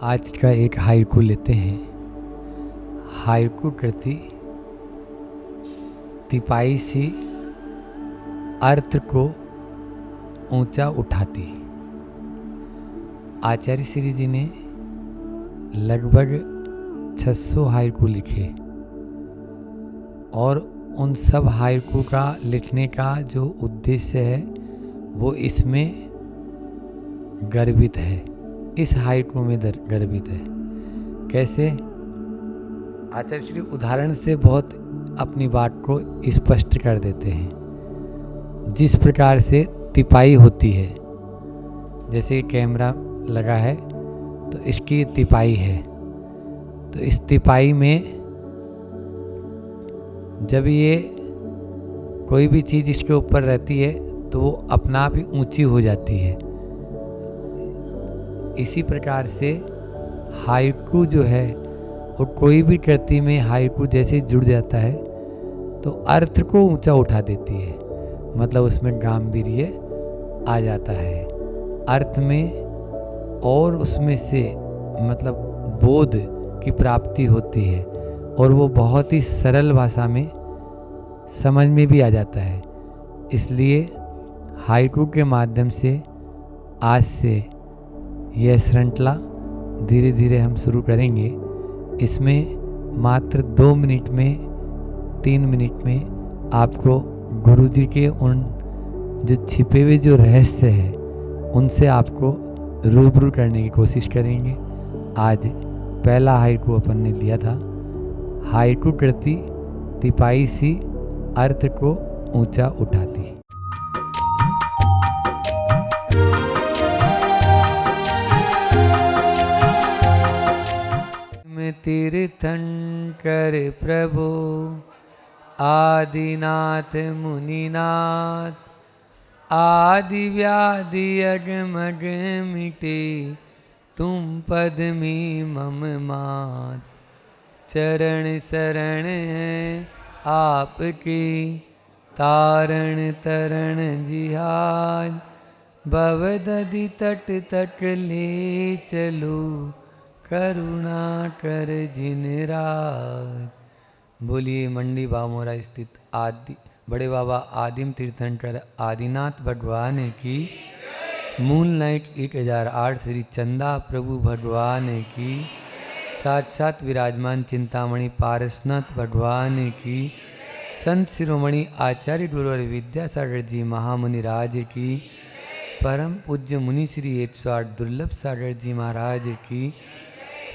आज का एक हाइकू लेते हैं। हाइकू कृति तिपाई सी अर्थ को ऊंचा उठाती। आचार्य श्री जी ने लगभग 600 हाइकू लिखे और उन सब हाइकू का लिखने का जो उद्देश्य है वो इसमें गर्भित है, इस हाइकू में गर्भित है। कैसे? आचार्य श्री उदाहरण से बहुत अपनी बात को स्पष्ट कर देते हैं। जिस प्रकार से तिपाई होती है, जैसे कैमरा लगा है तो इसकी तिपाई है, तो इस तिपाई में जब ये कोई भी चीज़ इसके ऊपर रहती है तो वो अपना आप ही ऊंची हो जाती है। इसी प्रकार से हाइकू जो है वो कोई भी कृति में हाइकू जैसे जुड़ जाता है तो अर्थ को ऊंचा उठा देती है, मतलब उसमें गांभीर्य आ जाता है अर्थ में, और उसमें से मतलब बोध की प्राप्ति होती है और वो बहुत ही सरल भाषा में समझ में भी आ जाता है। इसलिए हाइकू के माध्यम से आज से यह श्रृंखला धीरे धीरे हम शुरू करेंगे। इसमें मात्र 2 मिनट में 3 मिनट में आपको गुरुजी के उन जो छिपे हुए जो रहस्य है उनसे आपको रूबरू करने की कोशिश करेंगे। आज पहला हाइकू अपन ने लिया था। हाइकू कृति तिपाई सी अर्थ को ऊंचा उठाती। तीर्थंकर प्रभु आदिनाथ मुनिनाथ, आदि व्याधि अगमग मिटे, तुम पद में मम मात। चरण शरण है आपके, तारण तरण जिहाज, भवदधि तट तक ले चलो, करुणा कर जिन राज। बोलिए मंडी बामोरा स्थित आदि बड़े बाबा आदिम तीर्थंकर आदिनाथ भगवान की, मूल नाइट 1008 श्री चंदा प्रभु भगवान की, साथ साथ विराजमान चिंतामणि पारसनाथ भगवान की, संत शिरोमणि आचार्य गुरुवर विद्यासागर जी महामुनि राज की, परम पूज्य मुनि श्री 108 दुर्लभ सागर जी महाराज की,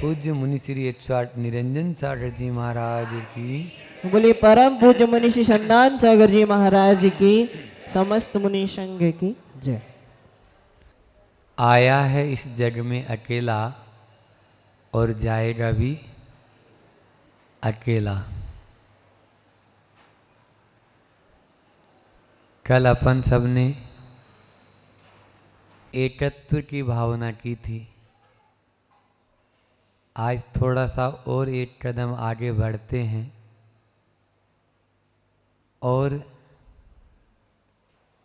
पूज्य मुनि श्री 108 निरंजन सागर जी महाराज की, बोले परम पूज्य मुनि श्री शंदान सागर जी महाराज की, समस्त मुनि संघ की जय। आया है इस जग में अकेला और जाएगा भी अकेला। कल अपन सबने एकत्व की भावना की थी। आज थोड़ा सा और एक कदम आगे बढ़ते हैं और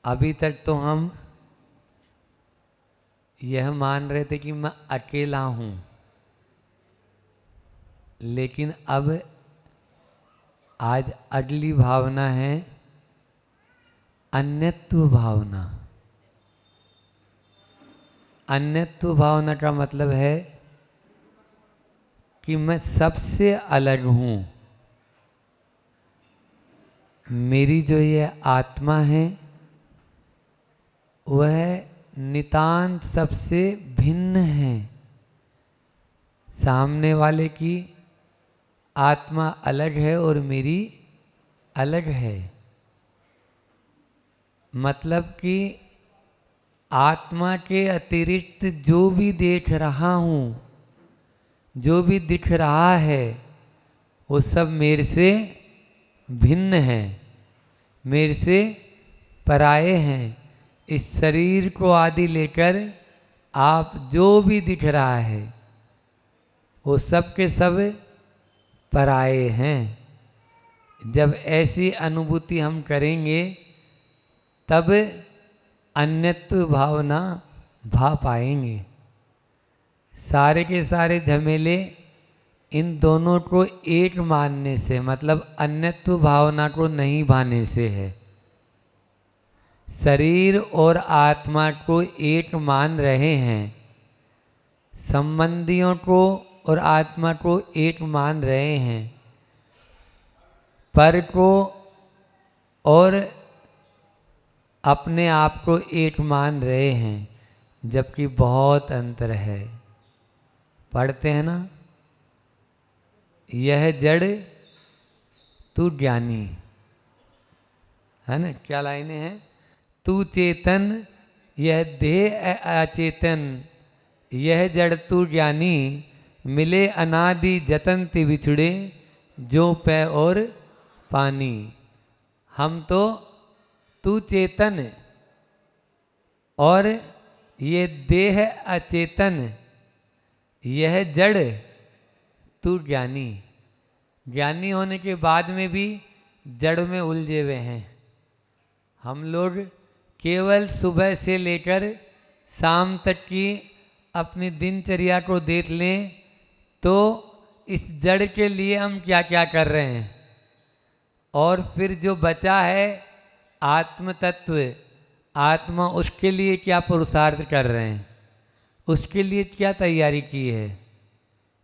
अभी तक तो हम यह मान रहे थे कि मैं अकेला हूँ, लेकिन अब आज अगली भावना है अन्यत्व भावना। अन्यत्व भावना का मतलब है कि मैं सबसे अलग हूँ। मेरी जो ये आत्मा है वह नितांत सबसे भिन्न है। सामने वाले की आत्मा अलग है और मेरी अलग है। मतलब कि आत्मा के अतिरिक्त जो भी देख रहा हूँ, जो भी दिख रहा है, वो सब मेरे से भिन्न है, मेरे से पराये हैं। इस शरीर को आदि लेकर आप जो भी दिख रहा है वो सब के सब पराये हैं। जब ऐसी अनुभूति हम करेंगे तब अन्यत्व भावना भा पाएंगे। सारे के सारे झमेले इन दोनों को एक मानने से, मतलब अन्यत्व भावना को नहीं भाने से है। शरीर और आत्मा को एक मान रहे हैं, संबंधियों को और आत्मा को एक मान रहे हैं, पर को और अपने आप को एक मान रहे हैं, जबकि बहुत अंतर है। पढ़ते हैं ना, यह जड़ तू ज्ञानी, है ना, क्या लाइनें हैं? तू चेतन यह देह अचेतन, यह जड़ तू ज्ञानी, मिले अनादि जतन ति बिछुड़े, जो पै और पानी। हम तो तू चेतन और ये देह अचेतन, यह जड़ तू ज्ञानी। ज्ञानी होने के बाद में भी जड़ में उलझे हुए हैं। हम लोग केवल सुबह से लेकर शाम तक की अपनी दिनचर्या को देख लें तो इस जड़ के लिए हम क्या क्या कर रहे हैं, और फिर जो बचा है आत्म तत्व, आत्मा, उसके लिए क्या पुरुषार्थ कर रहे हैं, उसके लिए क्या तैयारी की है?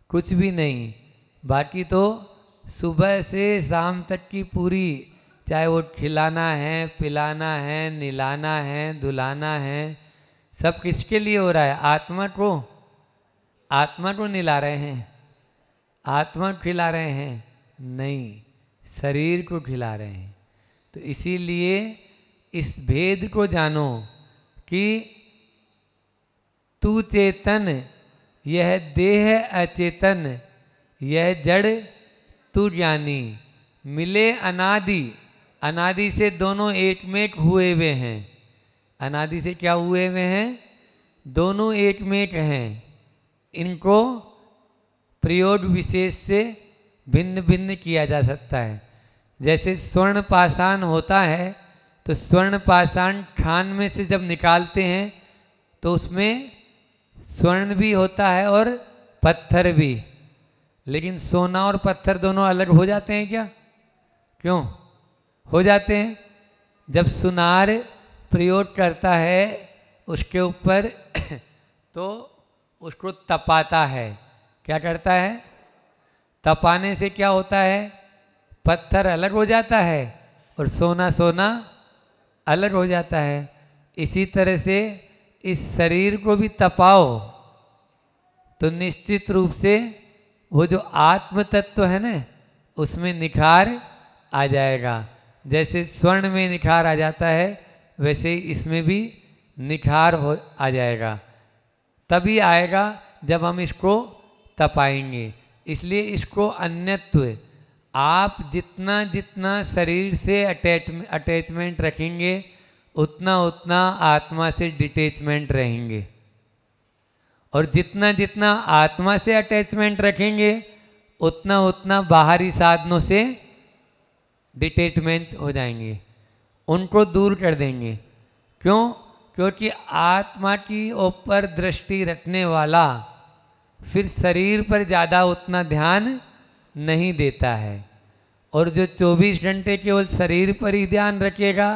कुछ भी नहीं। बाकी तो सुबह से शाम तक की पूरी, चाहे वो खिलाना है, पिलाना है, निलाना है, धुलाना है, सब किसके लिए हो रहा है? आत्मा को। आत्मा को निला रहे हैं, आत्मा को खिला रहे हैं? नहीं, शरीर को खिला रहे हैं। तो इसीलिए इस भेद को जानो कि तू चेतन यह देह अचेतन, यह जड़ तू ज्ञानी, मिले अनादि, अनादि से दोनों एकमेक हुए हुए हैं। अनादि से क्या हुए हुए हैं? दोनों एकमेक हैं। इनको प्रयोग विशेष से भिन्न भिन्न किया जा सकता है। जैसे स्वर्ण पाषाण होता है तो स्वर्ण पाषाण खान में से जब निकालते हैं तो उसमें स्वर्ण भी होता है और पत्थर भी, लेकिन सोना और पत्थर दोनों अलग हो जाते हैं क्या? क्यों हो जाते हैं? जब सुनार प्रयोग करता है उसके ऊपर तो उसको तपाता है। क्या करता है? तपाने से क्या होता है? पत्थर अलग हो जाता है और सोना सोना अलग हो जाता है। इसी तरह से इस शरीर को भी तपाओ तो निश्चित रूप से वो जो आत्म तत्व है ना, उसमें निखार आ जाएगा। जैसे स्वर्ण में निखार आ जाता है वैसे ही इसमें भी निखार हो आ जाएगा। तभी आएगा जब हम इसको तपाएंगे। इसलिए इसको अन्यत्व, आप जितना जितना शरीर से अटैचमेंट रखेंगे उतना उतना आत्मा से डिटैचमेंट रहेंगे, और जितना जितना आत्मा से अटैचमेंट रखेंगे उतना उतना बाहरी साधनों से डिटैचमेंट हो जाएंगे, उनको दूर कर देंगे। क्यों? क्योंकि आत्मा की ऊपर दृष्टि रखने वाला फिर शरीर पर ज़्यादा उतना ध्यान नहीं देता है, और जो 24 घंटे केवल शरीर पर ही ध्यान रखेगा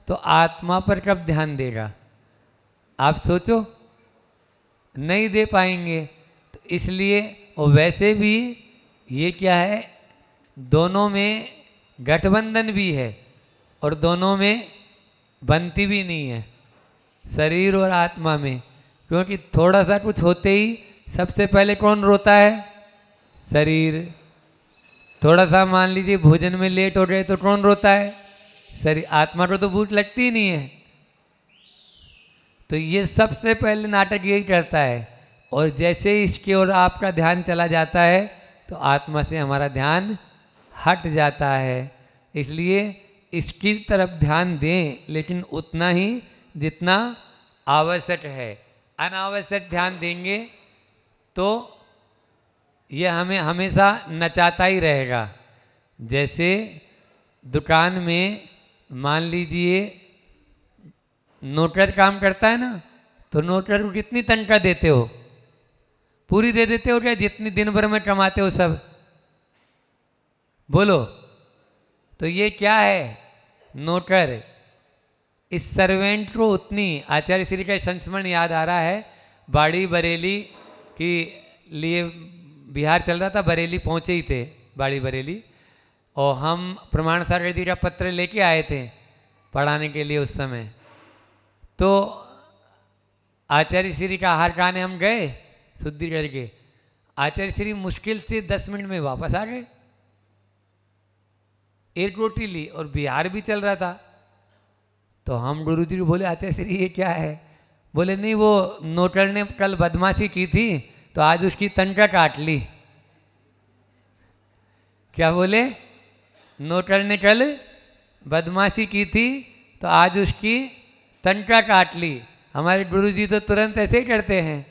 तो आत्मा पर कब ध्यान देगा? आप सोचो, नहीं दे पाएंगे। तो इसलिए, और वैसे भी ये क्या है, दोनों में गठबंधन भी है और दोनों में बनती भी नहीं है, शरीर और आत्मा में। क्योंकि थोड़ा सा कुछ होते ही सबसे पहले कौन रोता है? शरीर। थोड़ा सा मान लीजिए भोजन में लेट हो गए तो कौन रोता है? शरीर। आत्मा को तो भूख लगती ही नहीं है। तो ये सबसे पहले नाटक यही करता है, और जैसे ही इसकी ओर आपका ध्यान चला जाता है तो आत्मा से हमारा ध्यान हट जाता है। इसलिए इसकी तरफ ध्यान दें, लेकिन उतना ही जितना आवश्यक है। अनावश्यक ध्यान देंगे तो यह हमें हमेशा नचाता ही रहेगा। जैसे दुकान में मान लीजिए नौकर काम करता है ना, तो नौकर को कितनी तनख्वाह देते हो? पूरी दे देते हो क्या जितनी दिन भर में कमाते हो सब? बोलो। तो ये क्या है? नौकर। इस सर्वेंट को उतनी, आचार्य श्री का संस्मरण याद आ रहा है, बाड़ी बरेली के लिए बिहार चल रहा था, बरेली पहुंचे ही थे, बाड़ी बरेली, और हम प्रमाण सागर जी का पत्र लेके आए थे पढ़ाने के लिए उस समय। तो आचार्य श्री का आहार खाने हम गए शुद्धि करके, आचार्य श्री मुश्किल से 10 मिनट में वापस आ गए। एक रोटी ली और बिहार भी चल रहा था। तो हम गुरुजी को बोले आचार्य श्री ये क्या है? बोले नहीं, वो नौकर ने कल बदमाशी की थी तो आज उसकी तनख्वाह काट ली। क्या बोले? नौकर ने कल बदमाशी की थी तो आज उसकी तनख्वाह काट ली। हमारे गुरुजी तो तुरंत ऐसे ही करते हैं।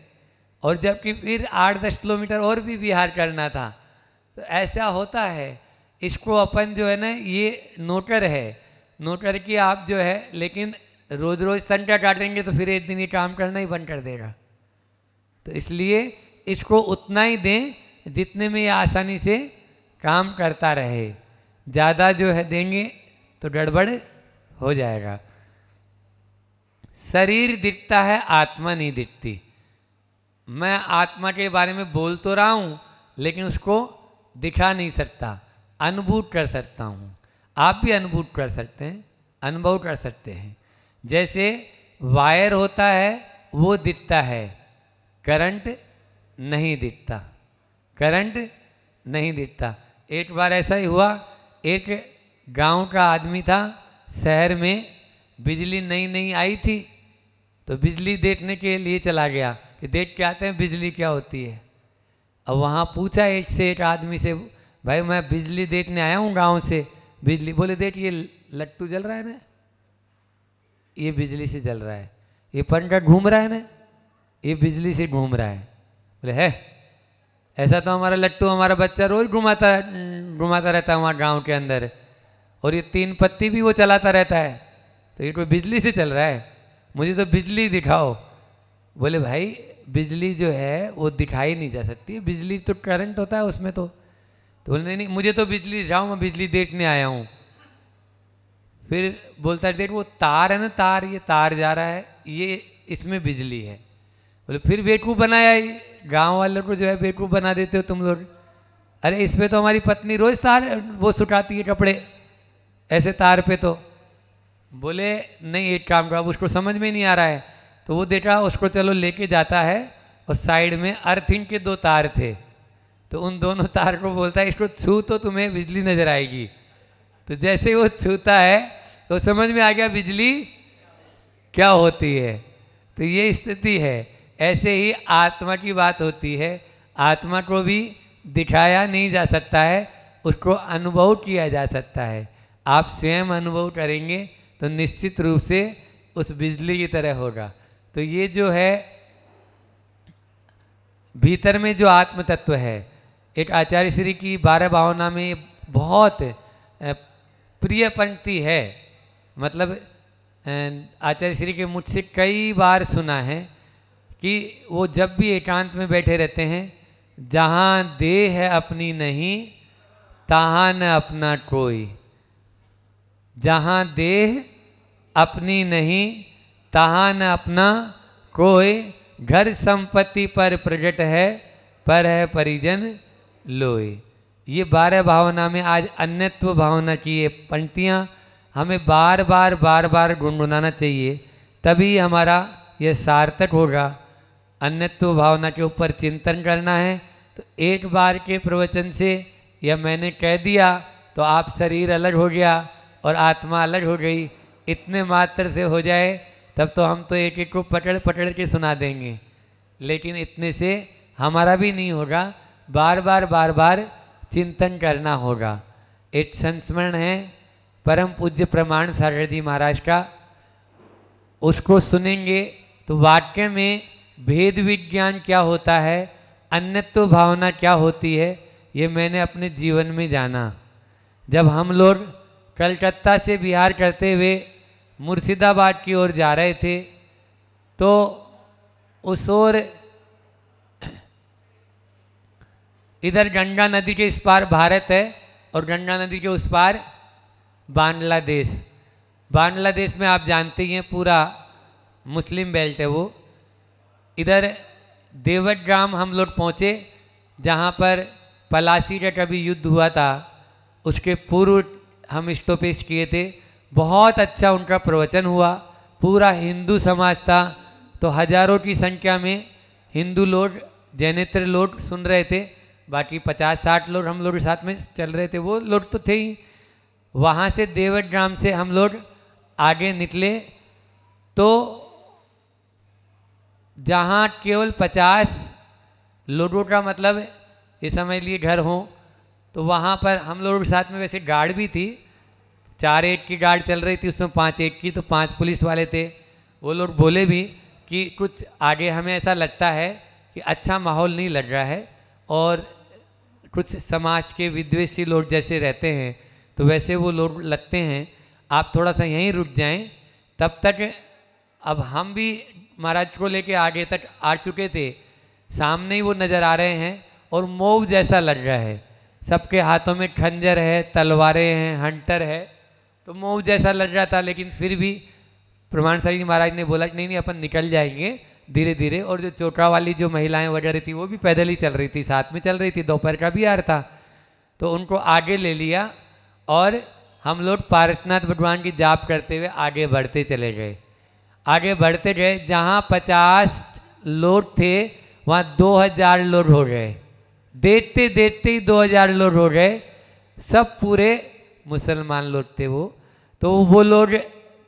और जबकि फिर 8-10 किलोमीटर और भी बिहार करना था। तो ऐसा होता है। इसको अपन जो है ना, ये नौकर है, नौकर की आप जो है, लेकिन रोज रोज तनख्वाह काटेंगे तो फिर एक दिन ये काम करना ही बंद कर देगा। तो इसलिए इसको उतना ही दें जितने में ये आसानी से काम करता रहे। ज़्यादा जो है देंगे तो गड़बड़ हो जाएगा। शरीर दिखता है, आत्मा नहीं दिखती। मैं आत्मा के बारे में बोल तो रहा हूँ लेकिन उसको दिखा नहीं सकता, अनुभव कर सकता हूँ। आप भी अनुभव कर सकते हैं, अनुभव कर सकते हैं। जैसे वायर होता है वो दिखता है, करंट नहीं दिखता, करंट नहीं दिखता। एक बार ऐसा ही हुआ, एक गांव का आदमी था, शहर में बिजली नई नई आई थी, तो बिजली देखने के लिए चला गया कि देख के आते हैं बिजली क्या होती है। अब वहाँ पूछा एक से एक आदमी से, भाई मैं बिजली देखने आया हूँ गांव से, बिजली? बोले देख ये लट्टू जल रहा है ना, ये बिजली से जल रहा है। ये पंखा घूम रहा है ना, ये बिजली से घूम रहा है। बोले है ऐसा? तो हमारा लट्टू, हमारा बच्चा रोज घुमाता रहता है वहाँ गांव के अंदर, और ये 3 पत्ती भी वो चलाता रहता है, तो ये कोई बिजली से चल रहा है? मुझे तो बिजली दिखाओ। बोले भाई बिजली जो है वो दिखाई नहीं जा सकती, बिजली तो करंट होता है उसमें। तो बोले नहीं नहीं, मुझे तो बिजली दिखाओ, मैं बिजली देखने आया हूँ। फिर बोलता है देख वो तार है ना, तार, ये तार जा रहा है, ये इसमें बिजली है। बोले फिर बेवकूफ़ बनाया, गांव वालों को जो है बेवकूफ़ बना देते हो तुम लोग। अरे इसमें तो हमारी पत्नी रोज तार वो सुखाती है कपड़े, ऐसे तार पे। तो बोले नहीं, एक काम करो, अब उसको समझ में नहीं आ रहा है। तो वो देखा, उसको चलो लेके जाता है, और साइड में अर्थिंग के 2 तार थे, तो उन दोनों तार को बोलता है इसको छू तो तुम्हें बिजली नजर आएगी। तो जैसे वो छूता है तो समझ में आ गया बिजली क्या होती है। तो ये स्थिति है। ऐसे ही आत्मा की बात होती है। आत्मा को भी दिखाया नहीं जा सकता है, उसको अनुभव किया जा सकता है। आप स्वयं अनुभव करेंगे तो निश्चित रूप से उस बिजली की तरह होगा। तो ये जो है भीतर में जो आत्म तत्व है, एक आचार्य श्री की 12 भावना में बहुत प्रिय पंक्ति है। मतलब आचार्य श्री के मुझसे कई बार सुना है कि वो जब भी एकांत में बैठे रहते हैं, जहाँ देह है अपनी नहीं तहाँ न अपना कोई, जहाँ देह अपनी नहीं तहाँ न अपना कोई, घर संपत्ति पर प्रगट है पर है परिजन लोई। ये 12 भावना में आज अन्यत्व भावना की ये पंक्तियाँ हमें बार बार गुनगुनाना चाहिए, तभी हमारा यह सार्थक होगा। अन्यत्व भावना के ऊपर चिंतन करना है। तो एक बार के प्रवचन से या मैंने कह दिया तो आप शरीर अलग हो गया और आत्मा अलग हो गई, इतने मात्र से हो जाए तब तो हम तो एक एक को पकड़ पकड़ के सुना देंगे, लेकिन इतने से हमारा भी नहीं होगा। बार बार चिंतन करना होगा। एक संस्मरण है परम पूज्य प्रमाण सागर जी महाराज का, उसको सुनेंगे तो वाक्य में भेद विज्ञान क्या होता है, अन्यत्व भावना क्या होती है, ये मैंने अपने जीवन में जाना। जब हम लोग कलकत्ता से बिहार करते हुए मुर्शिदाबाद की ओर जा रहे थे, तो उस ओर इधर गंगा नदी के इस पार भारत है और गंगा नदी के उस पार बांग्लादेश। बांग्लादेश में आप जानते ही हैं पूरा मुस्लिम बेल्ट है वो। इधर देवग्राम हम लोग पहुँचे जहाँ पर पलासी का कभी युद्ध हुआ था, उसके पूर्व हम स्टॉपेज किए थे। बहुत अच्छा उनका प्रवचन हुआ, पूरा हिंदू समाज था, तो हजारों की संख्या में हिंदू लोग जैनेतर लोग सुन रहे थे। बाकी 50-60 लोग हम लोग साथ में चल रहे थे, वो लोग तो थे ही। वहाँ से देवग्राम से हम लोग आगे निकले तो जहाँ केवल 50 लोगों का मतलब ये समझ लिए घर हो, तो वहाँ पर हम लोगों के साथ में वैसे गार्ड भी थी। 4 एड की गार्ड चल रही थी, उसमें 5 एड की, तो 5 पुलिस वाले थे। वो लोग बोले भी कि कुछ आगे हमें ऐसा लगता है कि अच्छा माहौल नहीं लग रहा है और कुछ समाज के विद्वेषी लोग जैसे रहते हैं तो वैसे वो लोग लगते हैं, आप थोड़ा सा यहीं रुक जाएं। तब तक अब हम भी महाराज को लेके आगे तक आ चुके थे, सामने ही वो नज़र आ रहे हैं और मोव जैसा लग रहा है। सबके हाथों में खंजर है, तलवारें हैं, हंटर है, तो मोव जैसा लग रहा था। लेकिन फिर भी प्रमाण सारी महाराज ने बोला कि नहीं नहीं अपन निकल जाएंगे धीरे धीरे। और जो चोटा वाली जो महिलाएं वगैरह थी वो भी पैदल ही चल रही थी, साथ में चल रही थी, दोपहर का भी यार था, तो उनको आगे ले लिया और हम लोग पारसनाथ भगवान की जाप करते हुए आगे बढ़ते चले गए। आगे बढ़ते गए, जहाँ 50 लोग थे वहाँ 2000 लोग हो गए। देखते देखते ही 2000 लोग हो गए, सब पूरे मुसलमान लोग थे वो। तो वो लोग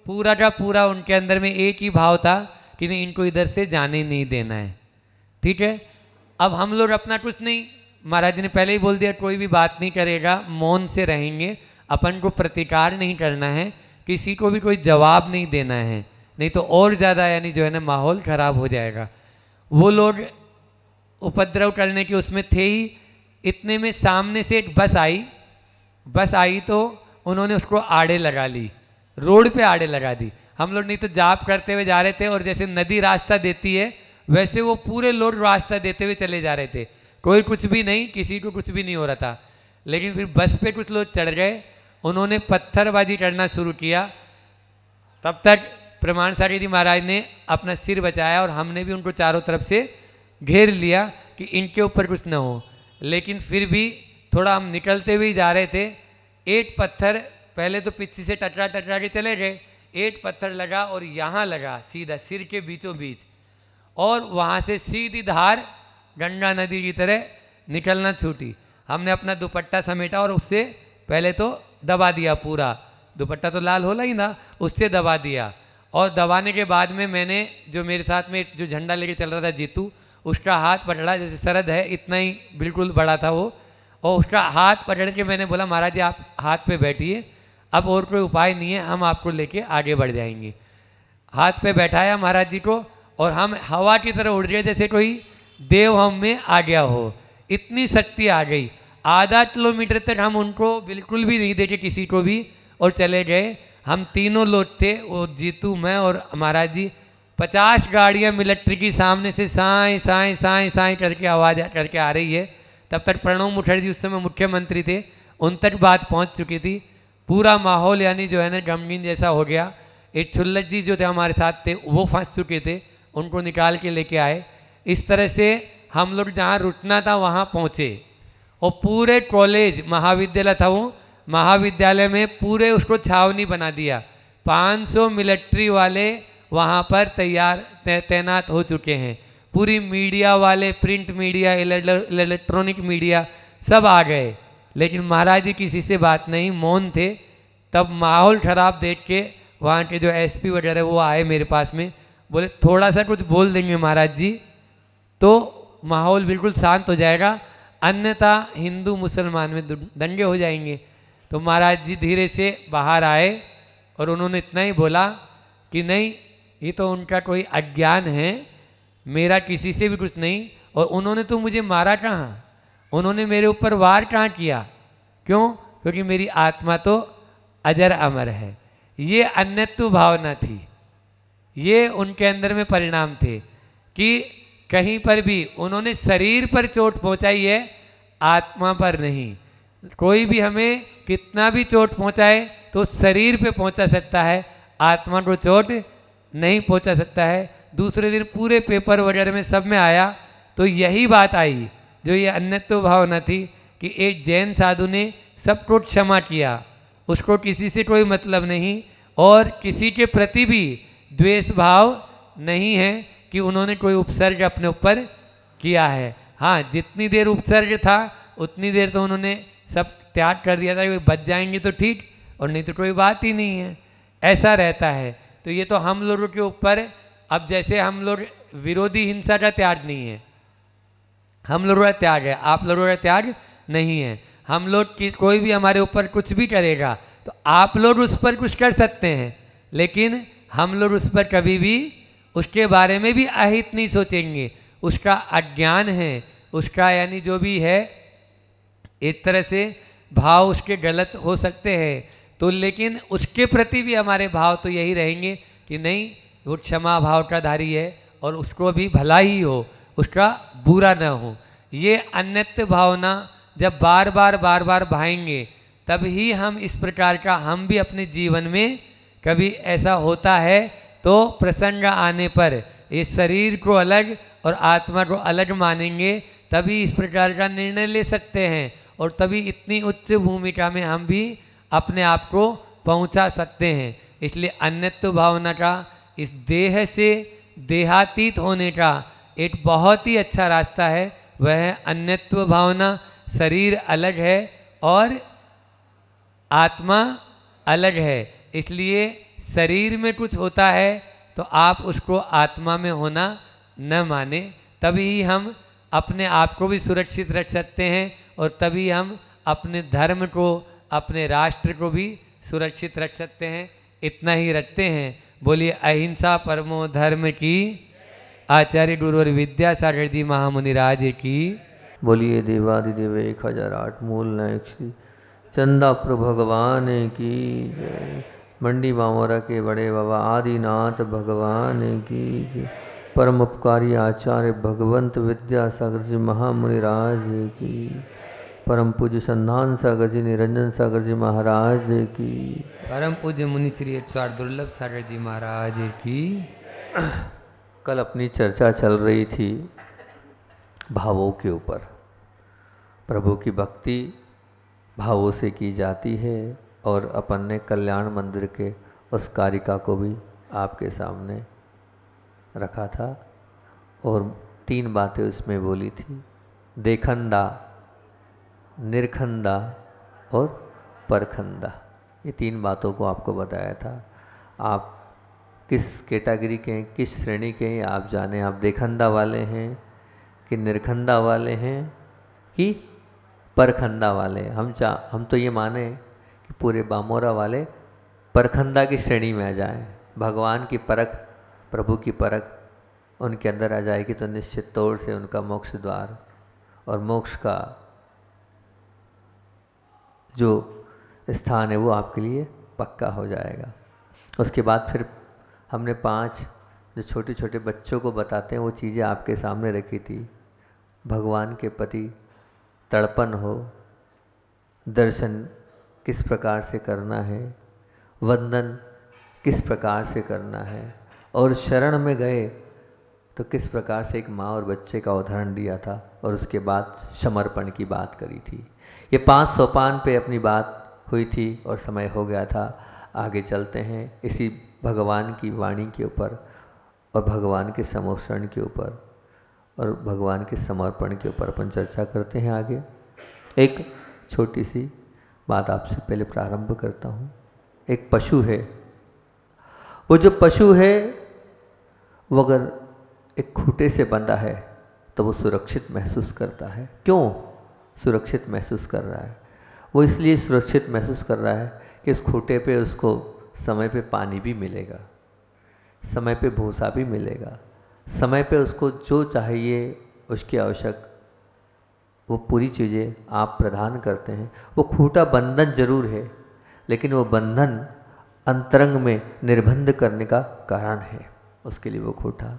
पूरा का पूरा उनके अंदर में एक ही भाव था कि नहीं, इनको इधर से जाने नहीं देना है। ठीक है, अब हम लोग अपना कुछ नहीं, महाराज जी ने पहले ही बोल दिया कोई भी बात नहीं करेगा, मौन से रहेंगे, अपन को प्रतिकार नहीं करना है, किसी को भी कोई जवाब नहीं देना है, नहीं तो और ज़्यादा यानी जो है ना माहौल खराब हो जाएगा। वो लोग उपद्रव करने के उसमें थे ही। इतने में सामने से एक बस आई तो उन्होंने उसको आड़े लगा ली, रोड पे आड़े लगा दी। हम लोग नहीं तो जाप करते हुए जा रहे थे और जैसे नदी रास्ता देती है वैसे वो पूरे लोग रास्ता देते हुए चले जा रहे थे, कोई कुछ भी नहीं, किसी को कुछ भी नहीं हो रहा था। लेकिन फिर बस पे कुछ लोग चढ़ गए, उन्होंने पत्थरबाजी करना शुरू किया। तब तक प्रमाण सागर जी महाराज ने अपना सिर बचाया और हमने भी उनको चारों तरफ से घेर लिया कि इनके ऊपर कुछ न हो। लेकिन फिर भी थोड़ा हम निकलते हुए जा रहे थे, एक पत्थर पहले तो पीछे से टकरा के चले गए, एक पत्थर लगा और यहाँ लगा सीधा सिर के बीचों बीच, और वहाँ से सीधी धार गंगा नदी की तरह निकलना छूटी। हमने अपना दुपट्टा समेटा और उससे पहले तो दबा दिया, पूरा दुपट्टा तो लाल होला ही ना, उससे दबा दिया। और दबाने के बाद में मैंने जो मेरे साथ में जो झंडा लेके चल रहा था जीतू, उसका हाथ पकड़ा, जैसे शरद है इतना ही बिल्कुल बड़ा था वो, और उसका हाथ पकड़ के मैंने बोला महाराज जी आप हाथ पे बैठिए, अब और कोई उपाय नहीं है, हम आपको लेके आगे बढ़ जाएंगे। हाथ पे बैठाया महाराज जी को और हम हवा की तरह उड़ गए, जैसे कोई देव हम में आ गया हो, इतनी शक्ति आ गई। आधा किलोमीटर तक हम उनको बिल्कुल भी नहीं देखे किसी को भी, और चले गए। हम तीनों लोग थे, वो जीतू, मैं और महाराज जी। 50 गाड़ियाँ मिलिट्री की सामने से साई साई साई साई करके आवाज़ करके आ रही है। तब तक प्रणब मुखर्जी उस समय मुख्यमंत्री थे, उन तक बात पहुंच चुकी थी। पूरा माहौल यानी जो है ना गमगीन जैसा हो गया। एक छुल्लट जी जो थे हमारे साथ थे वो फंस चुके थे, उनको निकाल के लेके आए। इस तरह से हम लोग जहाँ रुकना था वहाँ पहुँचे, और पूरे कॉलेज महाविद्यालय था वो, महाविद्यालय में पूरे उसको छावनी बना दिया। 500 मिलिट्री वाले वहाँ पर तैनात हो चुके हैं। पूरी मीडिया वाले, प्रिंट मीडिया, इलेक्ट्रॉनिक मीडिया सब आ गए, लेकिन महाराज जी किसी से बात नहीं, मौन थे। तब माहौल खराब देख के वहाँ के जो एसपी वगैरह वो आए मेरे पास में, बोले थोड़ा सा कुछ बोल देंगे महाराज जी तो माहौल बिल्कुल शांत हो जाएगा, अन्यथा हिंदू मुसलमान में दंगे हो जाएंगे। तो महाराज जी धीरे से बाहर आए और उन्होंने इतना ही बोला कि नहीं, ये तो उनका कोई अज्ञान है, मेरा किसी से भी कुछ नहीं। और उन्होंने तो मुझे मारा कहाँ, उन्होंने मेरे ऊपर वार कहाँ किया, क्यों? क्योंकि मेरी आत्मा तो अजर अमर है। ये अन्यत्व भावना थी, ये उनके अंदर में परिणाम थे कि कहीं पर भी उन्होंने शरीर पर चोट पहुंचाई है, आत्मा पर नहीं। कोई भी हमें कितना भी चोट पहुंचाए तो शरीर पे पहुंचा सकता है, आत्मा को चोट नहीं पहुंचा सकता है। दूसरे दिन पूरे पेपर वगैरह में सब में आया तो यही बात आई जो ये अन्यत्व भावना थी कि एक जैन साधु ने सबको क्षमा किया, उसको किसी से कोई मतलब नहीं और किसी के प्रति भी द्वेष भाव नहीं है कि उन्होंने कोई उपसर्ग अपने ऊपर किया है। हाँ, जितनी देर उपसर्ग था उतनी देर तो उन्होंने सब त्याग कर दिया था कि बच जाएंगे तो ठीक और नहीं तो कोई बात ही नहीं है, ऐसा रहता है। तो ये तो हम लोगों के ऊपर, अब जैसे हम लोग विरोधी हिंसा का त्याग नहीं है, हम लोगों का त्याग है, आप लोगों का त्याग नहीं है। हम लोग की कोई भी हमारे ऊपर कुछ भी करेगा तो आप लोग उस पर कुछ कर सकते हैं, लेकिन हम लोग उस पर कभी भी उसके बारे में भी अहित नहीं सोचेंगे। उसका अज्ञान है, उसका यानी जो भी है एक तरह से भाव उसके गलत हो सकते हैं, तो लेकिन उसके प्रति भी हमारे भाव तो यही रहेंगे कि नहीं, वो क्षमा भाव का धारी है और उसको भी भला ही हो, उसका बुरा न हो। ये अन्यत्व भावना जब बार बार भाएंगे तब ही हम इस प्रकार का, हम भी अपने जीवन में कभी ऐसा होता है तो प्रसंग आने पर इस शरीर को अलग और आत्मा को अलग मानेंगे, तभी इस प्रकार का निर्णय ले सकते हैं और तभी इतनी उच्च भूमिका में हम भी अपने आप को पहुंचा सकते हैं। इसलिए अन्यत्व भावना का, इस देह से देहातीत होने का एक बहुत ही अच्छा रास्ता है, वह है अन्यत्व भावना। शरीर अलग है और आत्मा अलग है, इसलिए शरीर में कुछ होता है तो आप उसको आत्मा में होना न माने, तभी हम अपने आप को भी सुरक्षित रख सकते हैं और तभी हम अपने धर्म को, अपने राष्ट्र को भी सुरक्षित रख सकते हैं। इतना ही रखते हैं। बोलिए अहिंसा परमो धर्म की। आचार्य गुरु और विद्यासागर जी महामुनि राज की। बोलिए देवादिदेव 1008 मूल नायक श्री चंदा प्रभु भगवान की जय। मंडी मामोरा के बड़े बाबा आदिनाथ भगवान की जय। परम उपकारी आचार्य भगवंत विद्यासागर जी महामुनि राज की। परम पूज्य संधान सागर जी निरंजन सागर जी महाराज की। परम पूज्य मुनि श्री 108 दुर्लभ सागर जी महाराज की। कल अपनी चर्चा चल रही थी भावों के ऊपर। प्रभु की भक्ति भावों से की जाती है और अपन ने कल्याण मंदिर के उस कारिका को भी आपके सामने रखा था और 3 बातें उसमें बोली थी, देखंदा, निरखंदा और परखंदा। ये 3 बातों को आपको बताया था। आप किस कैटेगरी के हैं, किस श्रेणी के हैं आप जाने। आप देखंदा वाले हैं कि निरखंदा वाले हैं कि परखंदा वाले। हम तो ये माने कि पूरे बामोरा वाले परखंदा की श्रेणी में आ जाएं। भगवान की परख, प्रभु की परख उनके अंदर आ जाएगी तो निश्चित तौर से उनका मोक्ष द्वार और मोक्ष का जो स्थान है वो आपके लिए पक्का हो जाएगा। उसके बाद फिर हमने 5 जो छोटे छोटे बच्चों को बताते हैं वो चीज़ें आपके सामने रखी थी। भगवान के प्रति तड़पन हो, दर्शन किस प्रकार से करना है, वंदन किस प्रकार से करना है और शरण में गए तो किस प्रकार से एक माँ और बच्चे का उदाहरण दिया था और उसके बाद समर्पण की बात करी थी। ये 5 सोपान पे अपनी बात हुई थी और समय हो गया था। आगे चलते हैं इसी भगवान की वाणी के ऊपर और भगवान के समर्पण के ऊपर और भगवान के समर्पण के ऊपर अपन चर्चा करते हैं आगे। एक छोटी सी बात आपसे पहले प्रारंभ करता हूँ। एक पशु है, वो जो पशु है वो अगर एक खूंटे से बंधा है तो वो सुरक्षित महसूस करता है। क्यों सुरक्षित महसूस कर रहा है? वो इसलिए सुरक्षित महसूस कर रहा है कि इस खूंटे पे उसको समय पे पानी भी मिलेगा, समय पे भूसा भी मिलेगा, समय पे उसको जो चाहिए उसकी आवश्यक वो पूरी चीज़ें आप प्रदान करते हैं। वो खूंटा बंधन जरूर है लेकिन वो बंधन अंतरंग में निर्बंध करने का कारण है। उसके लिए वो खूंटा।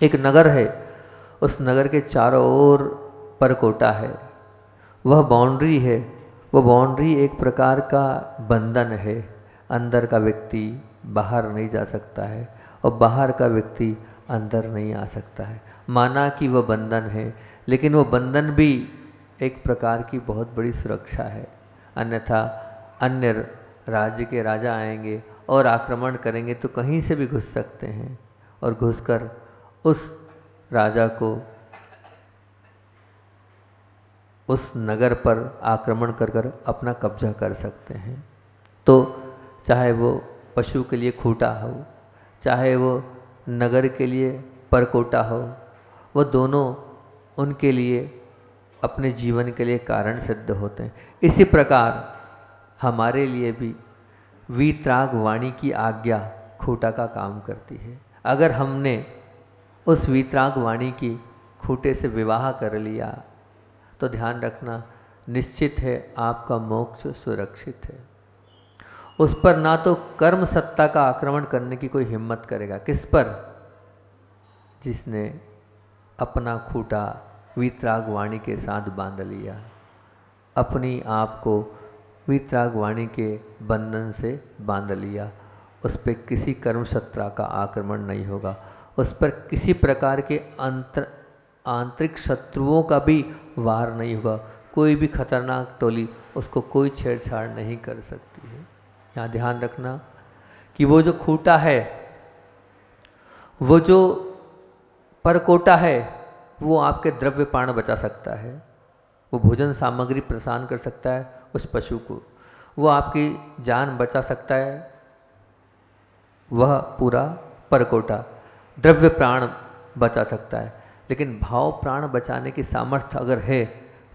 एक नगर है, उस नगर के चारों ओर परकोटा है, वह बाउंड्री है, वो बाउंड्री एक प्रकार का बंधन है। अंदर का व्यक्ति बाहर नहीं जा सकता है और बाहर का व्यक्ति अंदर नहीं आ सकता है। माना कि वह बंधन है, लेकिन वो बंधन भी एक प्रकार की बहुत बड़ी सुरक्षा है। अन्यथा अन्य राज्य के राजा आएंगे और आक्रमण करेंगे तो कहीं से भी घुस सकते हैं और घुसकर उस राजा को, उस नगर पर आक्रमण कर कर अपना कब्जा कर सकते हैं। तो चाहे वो पशु के लिए खूंटा हो, चाहे वो नगर के लिए परकोटा हो, वो दोनों उनके लिए अपने जीवन के लिए कारण सिद्ध होते हैं। इसी प्रकार हमारे लिए भी वीतराग वाणी की आज्ञा खूंटा का काम करती है। अगर हमने उस वीतराग वाणी की खूंटे से विवाह कर लिया तो ध्यान रखना, निश्चित है आपका मोक्ष सुरक्षित है। उस पर ना तो कर्म सत्ता का आक्रमण करने की कोई हिम्मत करेगा। किस पर? जिसने अपना खूंटा वीतराग वाणी के साथ बांध लिया, अपनी आप को वीतराग वाणी के बंधन से बांध लिया। उस पर किसी कर्म सत्ता का आक्रमण नहीं होगा, उस पर किसी प्रकार के आंतरिक शत्रुओं का भी वार नहीं होगा। कोई भी खतरनाक टोली उसको कोई छेड़छाड़ नहीं कर सकती है। यहाँ ध्यान रखना कि वो जो खूंटा है, वो जो परकोटा है, वो आपके द्रव्य प्राण बचा सकता है, वो भोजन सामग्री प्रदान कर सकता है उस पशु को, वो आपकी जान बचा सकता है। वह पूरा परकोटा द्रव्य प्राण बचा सकता है, लेकिन भाव प्राण बचाने की सामर्थ्य अगर है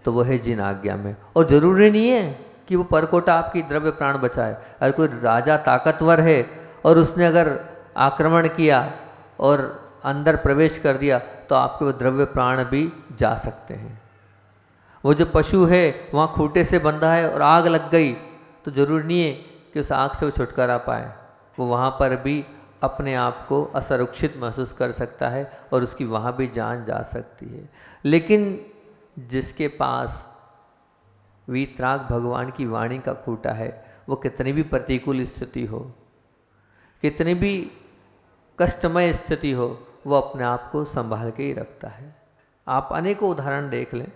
तो वह है जिन आज्ञा में। और जरूरी नहीं है कि वो परकोटा आपकी द्रव्य प्राण बचाए। अगर कोई राजा ताकतवर है और उसने अगर आक्रमण किया और अंदर प्रवेश कर दिया तो आपके वो द्रव्य प्राण भी जा सकते हैं। वो जो पशु है वहाँ खूंटे से बंधा है और आग लग गई तो जरूरी नहीं है कि उस आग से वो छुटकारा पाए, वो वहाँ पर भी अपने आप को असुरक्षित महसूस कर सकता है और उसकी वहाँ भी जान जा सकती है। लेकिन जिसके पास वीतराग भगवान की वाणी का खूंटा है, वो कितनी भी प्रतिकूल स्थिति हो, कितनी भी कष्टमय स्थिति हो, वो अपने आप को संभाल के ही रखता है। आप अनेकों उदाहरण देख लें,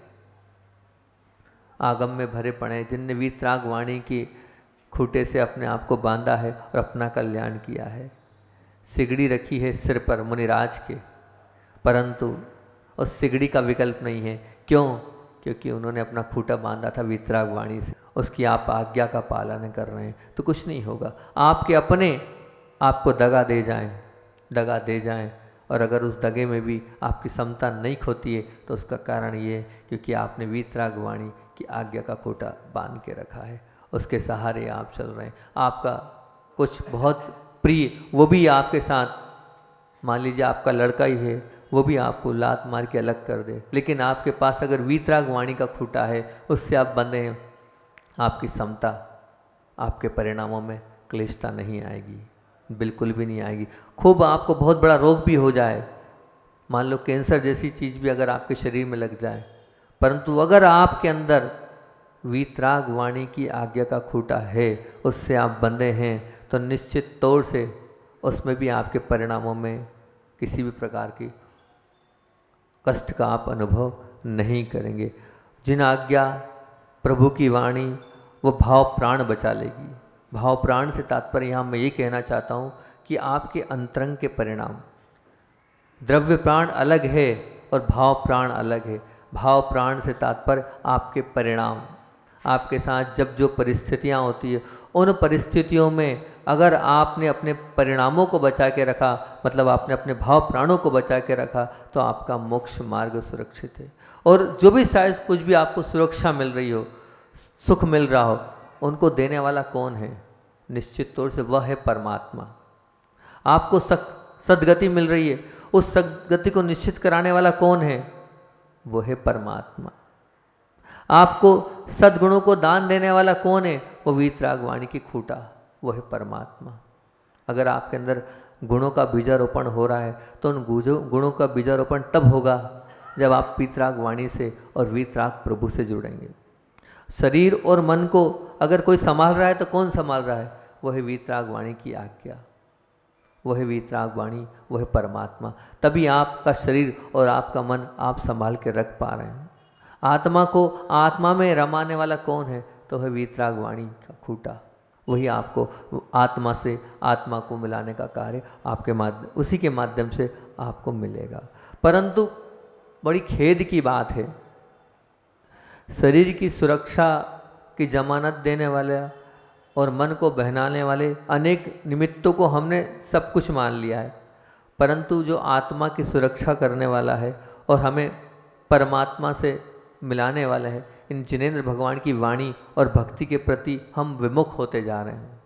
आगम में भरे पड़े जिनने वीतराग वाणी की खूंटे से अपने आप को बांधा है और अपना कल्याण किया है। सिगड़ी रखी है सिर पर मुनिराज के, परंतु उस सिगड़ी का विकल्प नहीं है। क्यों? क्योंकि उन्होंने अपना खूंटा बांधा था वीतराग वाणी से। उसकी आप आज्ञा का पालन कर रहे हैं तो कुछ नहीं होगा। आपके अपने आपको दगा दे जाएं और अगर उस दगे में भी आपकी समता नहीं खोती है तो उसका कारण ये है क्योंकि आपने वीतराग वाणी की आज्ञा का खूंटा बांध के रखा है, उसके सहारे आप चल रहे हैं। आपका कुछ बहुत प्रिय वो भी आपके साथ, मान लीजिए आपका लड़का ही है, वो भी आपको लात मार के अलग कर दे, लेकिन आपके पास अगर वीतराग वाणी का खूंटा है, उससे आप बंधे हैं, आपकी समता, आपके परिणामों में क्लेशता नहीं आएगी, बिल्कुल भी नहीं आएगी। खूब आपको बहुत बड़ा रोग भी हो जाए, मान लो कैंसर जैसी चीज़ भी अगर आपके शरीर में लग जाए, परंतु अगर आपके अंदर वीतराग वाणी की आज्ञा का खूंटा है, उससे आप बंधे हैं, तो निश्चित तौर से उसमें भी आपके परिणामों में किसी भी प्रकार की कष्ट का आप अनुभव नहीं करेंगे। जिन आज्ञा प्रभु की वाणी वो भाव प्राण बचा लेगी। भाव प्राण से तात्पर्य यहाँ मैं ये कहना चाहता हूँ कि आपके अंतरंग के परिणाम, द्रव्य प्राण अलग है और भाव प्राण अलग है। भाव प्राण से तात्पर्य आपके परिणाम, आपके साथ जब जो परिस्थितियाँ होती है उन परिस्थितियों में अगर आपने अपने परिणामों को बचा के रखा, मतलब आपने अपने भाव प्राणों को बचा के रखा, तो आपका मोक्ष मार्ग सुरक्षित है। और जो भी शायद कुछ भी आपको सुरक्षा मिल रही हो, सुख मिल रहा हो, उनको देने वाला कौन है? निश्चित तौर से वह है परमात्मा। आपको सद्गति मिल रही है, उस सद्गति को निश्चित कराने वाला कौन है? वो है परमात्मा। आपको सद्गुणों को दान देने वाला कौन है? वो वीतराग वाणी की खूंटा, वो है परमात्मा। अगर आपके अंदर गुणों का बीजारोपण हो रहा है तो उन गुणों का बीजारोपण तब होगा जब आप वीतराग वाणी से और वीतराग प्रभु से जुड़ेंगे। शरीर और मन को अगर कोई संभाल रहा है तो कौन संभाल रहा है? वह वीतराग वाणी की आज्ञा, वह वीतराग वाणी, वह परमात्मा। तभी आपका शरीर और आपका मन आप संभाल के रख पा रहे हैं। आत्मा को आत्मा में रमाने वाला कौन है? तो वह वीतराग वाणी का खूंटा, वही आपको आत्मा से आत्मा को मिलाने का कार्य आपके माध्यम, उसी के माध्यम से आपको मिलेगा। परंतु बड़ी खेद की बात है, शरीर की सुरक्षा की जमानत देने वाले और मन को बहलाने वाले अनेक निमित्तों को हमने सब कुछ मान लिया है, परंतु जो आत्मा की सुरक्षा करने वाला है और हमें परमात्मा से मिलाने वाला है, इन जिनेंद्र भगवान की वाणी और भक्ति के प्रति हम विमुख होते जा रहे हैं।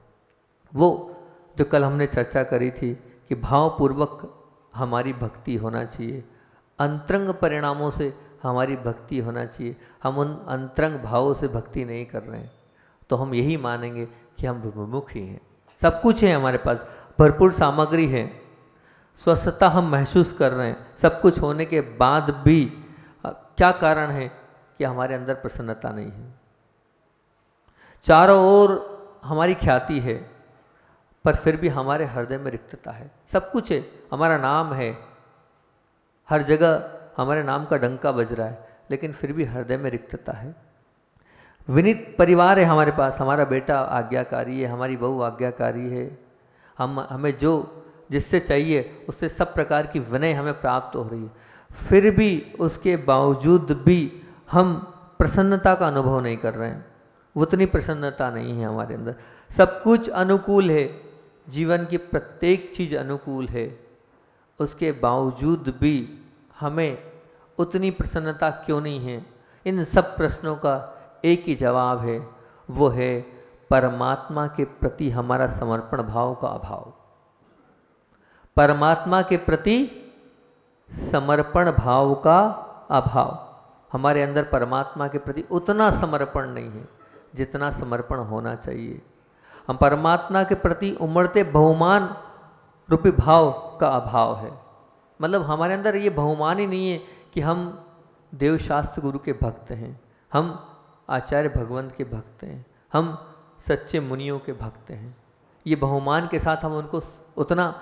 वो जो कल हमने चर्चा करी थी कि भावपूर्वक हमारी भक्ति होना चाहिए, अंतरंग परिणामों से हमारी भक्ति होना चाहिए, हम उन अंतरंग भावों से भक्ति नहीं कर रहे हैं, तो हम यही मानेंगे कि हम विमुख ही हैं। सब कुछ है हमारे पास, भरपूर सामग्री है, स्वस्थता हम महसूस कर रहे हैं, सब कुछ होने के बाद भी क्या कारण है कि हमारे अंदर प्रसन्नता नहीं है। चारों ओर हमारी ख्याति है, पर फिर भी हमारे हृदय में रिक्तता है। सब कुछ है, हमारा नाम है, हर जगह हमारे नाम का डंका बज रहा है, लेकिन फिर भी हृदय में रिक्तता है। विनीत परिवार है हमारे पास, हमारा बेटा आज्ञाकारी है, हमारी बहू आज्ञाकारी है, हमें जो जिससे चाहिए उससे सब प्रकार की विनय हमें प्राप्त हो रही है, फिर भी उसके बावजूद भी हम प्रसन्नता का अनुभव नहीं कर रहे हैं। उतनी प्रसन्नता नहीं है हमारे अंदर। सब कुछ अनुकूल है, जीवन की प्रत्येक चीज़ अनुकूल है, उसके बावजूद भी हमें उतनी प्रसन्नता क्यों नहीं है? इन सब प्रश्नों का एक ही जवाब है, वो है परमात्मा के प्रति हमारा समर्पण भाव का अभाव। परमात्मा के प्रति समर्पण भाव का अभाव, हमारे अंदर परमात्मा के प्रति उतना समर्पण नहीं है जितना समर्पण होना चाहिए। हम परमात्मा के प्रति उमड़ते बहुमान रूपी भाव का अभाव है। मतलब हमारे अंदर ये बहुमान ही नहीं है कि हम देवशास्त्र गुरु के भक्त हैं, हम आचार्य भगवंत के भक्त हैं, हम सच्चे मुनियों के भक्त हैं। ये बहुमान के साथ हम उनको उतना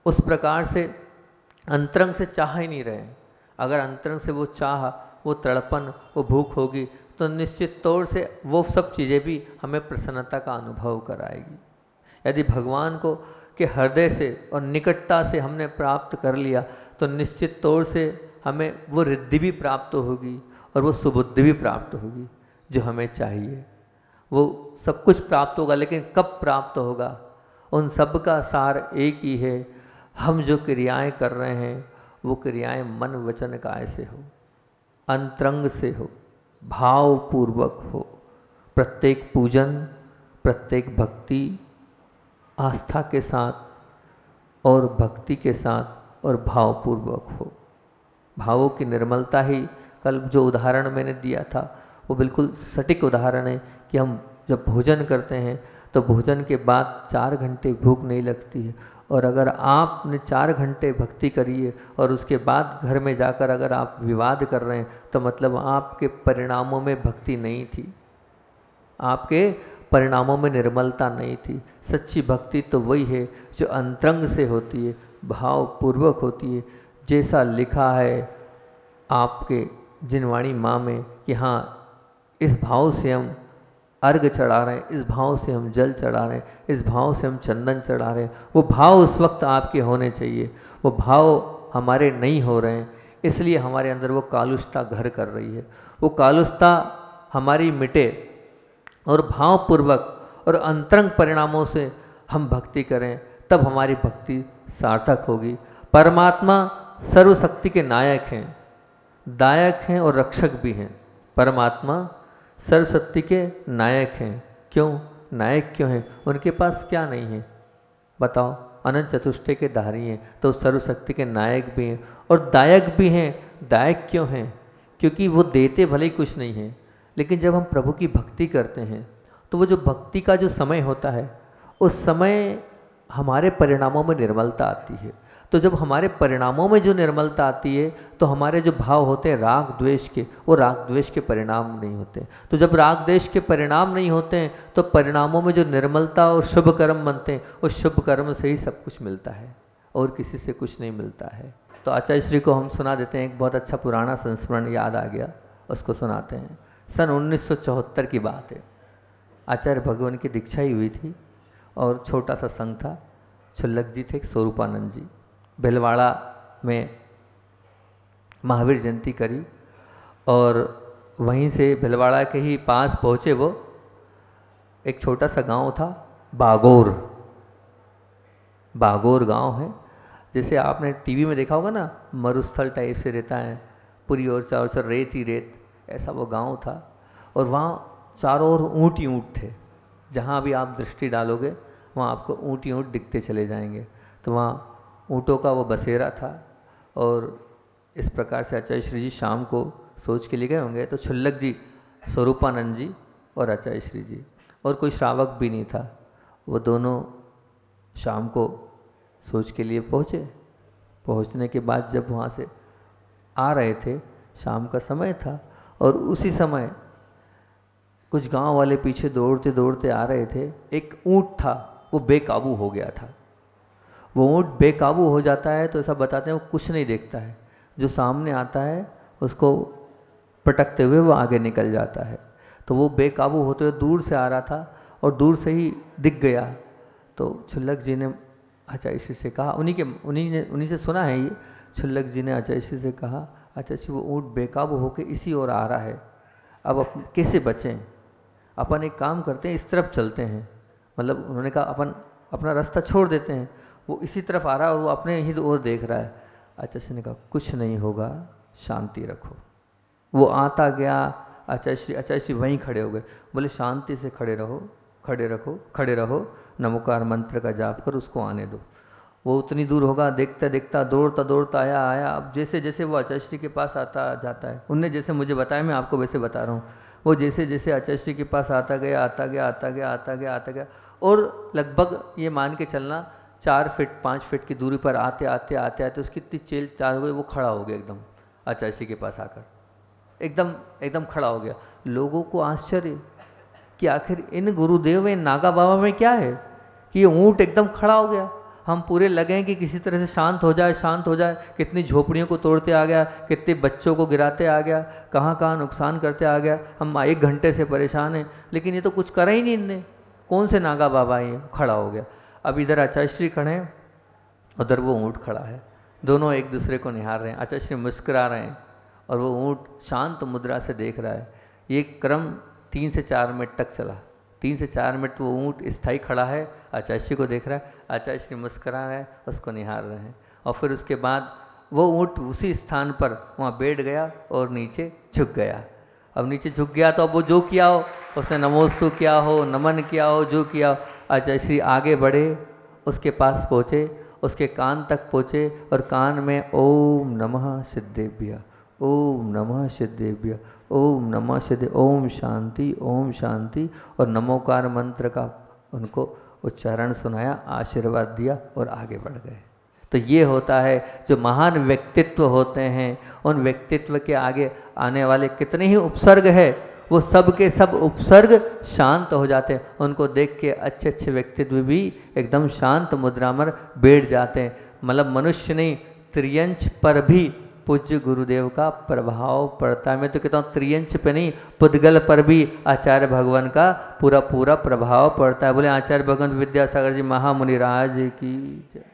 उस प्रकार से अंतरंग से चाह ही नहीं रहे। अगर अंतरंग से वो चाह, वो तड़पन, वो भूख होगी तो निश्चित तौर से वो सब चीज़ें भी हमें प्रसन्नता का अनुभव कराएगी। यदि भगवान को के हृदय से और निकटता से हमने प्राप्त कर लिया तो निश्चित तौर से हमें वो रिद्धि भी प्राप्त होगी और वो सुबुद्धि भी प्राप्त होगी जो हमें चाहिए। वो सब कुछ प्राप्त होगा, लेकिन कब प्राप्त होगा? उन सब का सार एक ही है, हम जो क्रियाएं कर रहे हैं वो क्रियाएं मन वचन काय से हो, अंतरंग से हो, भावपूर्वक हो। प्रत्येक पूजन, प्रत्येक भक्ति आस्था के साथ और भक्ति के साथ और भावपूर्वक हो। भावों की निर्मलता ही, कल जो उदाहरण मैंने दिया था वो बिल्कुल सटीक उदाहरण है कि हम जब भोजन करते हैं तो भोजन के बाद 4 घंटे भूख नहीं लगती है, और अगर आपने 4 घंटे भक्ति करी है और उसके बाद घर में जाकर अगर आप विवाद कर रहे हैं तो मतलब आपके परिणामों में भक्ति नहीं थी, आपके परिणामों में निर्मलता नहीं थी। सच्ची भक्ति तो वही है जो अंतरंग से होती है, भावपूर्वक होती है। जैसा लिखा है आपके जिनवाणी माँ में कि हाँ, इस भाव से हम अर्घ चढ़ा रहे हैं, इस भाव से हम जल चढ़ा रहे हैं, इस भाव से हम चंदन चढ़ा रहे हैं, वो भाव उस वक्त आपके होने चाहिए। वो भाव हमारे नहीं हो रहे हैं, इसलिए हमारे अंदर वो कालुष्ता घर कर रही है। वो कालुष्ता हमारी मिटे और भावपूर्वक और अंतरंग परिणामों से हम भक्ति करें, तब हमारी भक्ति सार्थक होगी। परमात्मा सर्वशक्ति के नायक हैं, दायक हैं और रक्षक भी हैं। परमात्मा सर्वशक्ति के नायक हैं। क्यों नायक क्यों हैं? उनके पास क्या नहीं है बताओ? अनंत चतुष्टय के धारी हैं, तो सर्वशक्ति के नायक भी हैं और दायक भी हैं। दायक क्यों हैं? क्योंकि वो देते भले ही कुछ नहीं है, लेकिन जब हम प्रभु की भक्ति करते हैं तो वो जो भक्ति का जो समय होता है, उस समय हमारे परिणामों में निर्मलता आती है। तो जब हमारे परिणामों में जो निर्मलता आती है तो हमारे जो भाव होते हैं राग द्वेष के, वो राग द्वेष के परिणाम नहीं होते। तो जब राग द्वेष के परिणाम नहीं होते हैं तो परिणामों में जो निर्मलता और शुभ कर्म बनते हैं, उस शुभ कर्म से ही सब कुछ मिलता है और किसी से कुछ नहीं मिलता है। तो आचार्य श्री को हम सुना देते हैं, एक बहुत अच्छा पुराना संस्मरण याद आ गया, उसको सुनाते हैं। सन 1974 की बात है। आचार्य भगवान की दीक्षा ही हुई थी और छोटा सा संघ था। छुल्लक जी थे, स्वरूपानंद जी, भिलवाड़ा में महावीर जयंती करी और वहीं से भिलवाड़ा के ही पास पहुँचे वो। एक छोटा सा गांव था बागोर, बागोर गांव है। जैसे आपने टीवी में देखा होगा ना, मरुस्थल टाइप से रहता है, पूरी ओर चारों ओर रेत ही रेत, ऐसा वो गांव था। और वहाँ चारों ओर ऊँट ही ऊँट थे। जहाँ भी आप दृष्टि डालोगे वहाँ आपको ऊँट ही ऊँट दिखते चले जाएंगे। तो वहाँ ऊँटों का वो बसेरा था। और इस प्रकार से आचार्य श्री जी शाम को सोच के लिए गए होंगे। तो छुल्लक जी, स्वरूपानंद जी और आचार्य श्री जी, और कोई श्रावक भी नहीं था, वो दोनों शाम को सोच के लिए पहुँचे। पहुँचने के बाद जब वहाँ से आ रहे थे, शाम का समय था, और उसी समय कुछ गांव वाले पीछे दौड़ते दौड़ते आ रहे थे। एक ऊँट था, वो बेकाबू हो गया था। वो ऊँट बेकाबू हो जाता है तो ऐसा बताते हैं वो कुछ नहीं देखता है, जो सामने आता है उसको पटकते हुए वो आगे निकल जाता है। तो वो बेकाबू होते हुए दूर से आ रहा था और दूर से ही दिख गया। तो छुल्लक जी ने आचार्य श्री से कहा, उन्हीं से सुना है ये। छुल्लक जी ने आचार्य श्री से कहा, आचार्य श्री वो ऊँट बेकाबू होकर इसी ओर आ रहा है, अब कैसे बचें? अपन एक काम करते हैं, इस तरफ चलते हैं। मतलब उन्होंने कहा अपन अपना रास्ता छोड़ देते हैं, वो इसी तरफ आ रहा है और वो अपने ही ओर देख रहा है। आचार्य श्री ने कहा कुछ नहीं होगा, शांति रखो। वो आता गया, आचार्य श्री वहीं खड़े हो गए। बोले शांति से खड़े रहो, खड़े रहो, नमोकार मंत्र का जाप कर उसको आने दो। वो उतनी दूर होगा, देखता देखता दौड़ता दौड़ता आया। अब जैसे जैसे वो आचार्य श्री के पास आता जाता है, उनने जैसे मुझे बताया, मैं आपको वैसे बता रहा हूँ। वो जैसे जैसे आचार्य श्री के पास आता गया और लगभग ये मान के चलना 4 फीट 5 फीट की दूरी पर आते आते उसकी इतनी चेल चाल हो गई, वो खड़ा हो गया एकदम आचार्य श्री के पास आकर, एकदम खड़ा हो गया। लोगों को आश्चर्य कि आखिर इन गुरुदेव में, नागा बाबा में क्या है कि ये ऊँट एकदम खड़ा हो गया। हम पूरे लगे हैं कि किसी तरह से शांत हो जाए। कितनी झोपड़ियों को तोड़ते आ गया, कितने बच्चों को गिराते आ गया, कहाँ नुकसान करते आ गया। हम 1 घंटे से परेशान हैं, लेकिन ये तो कुछ करा ही नहीं इनने। कौन से नागा बाबा ये खड़ा हो गया। अब इधर आचार्य श्री खड़े हैं, उधर वो ऊँट खड़ा है, दोनों एक दूसरे को निहार रहे हैं। आचार्य श्री मुस्कुरा रहे हैं और वो ऊँट शांत मुद्रा से देख रहा है। ये क्रम 3 से 4 मिनट तक चला। 3 से 4 मिनट वो ऊँट स्थायी खड़ा है, आचार्य श्री को देख रहा है, आचार्य श्री मुस्कुरा रहे हैं, उसको निहार रहे हैं। और फिर उसके बाद वो ऊँट उसी स्थान पर वहाँ बैठ गया और नीचे झुक गया। अब नीचे झुक गया तो अब वो जो किया हो, उसने नमोस्तु किया हो, नमन किया हो, जो किया हो, आचार्य श्री आगे बढ़े, उसके पास पहुँचे, उसके कान तक पहुँचे और कान में ओम नमः सिद्धेभ्य, ओम नमः सिद्धेभ्य, ओम नमः सिद्धे, ओम शांति और नमोकार मंत्र का उनको उच्चारण सुनाया, आशीर्वाद दिया और आगे बढ़ गए। तो ये होता है जो महान व्यक्तित्व होते हैं, उन व्यक्तित्व के आगे आने वाले कितने ही उपसर्ग है, वो सब के सब उपसर्ग शांत हो जाते हैं। उनको देख के अच्छे अच्छे व्यक्तित्व भी एकदम शांत मुद्रा में बैठ जाते हैं। मतलब मनुष्य नहीं, त्रियंच पर भी पूज्य गुरुदेव का प्रभाव पड़ता है। मैं तो कहता हूँ त्रियंच पे नहीं, पुद्गल पर भी आचार्य भगवान का पूरा प्रभाव पड़ता है। बोले आचार्य भगवान विद्यासागर जी महामुनि राज की जय।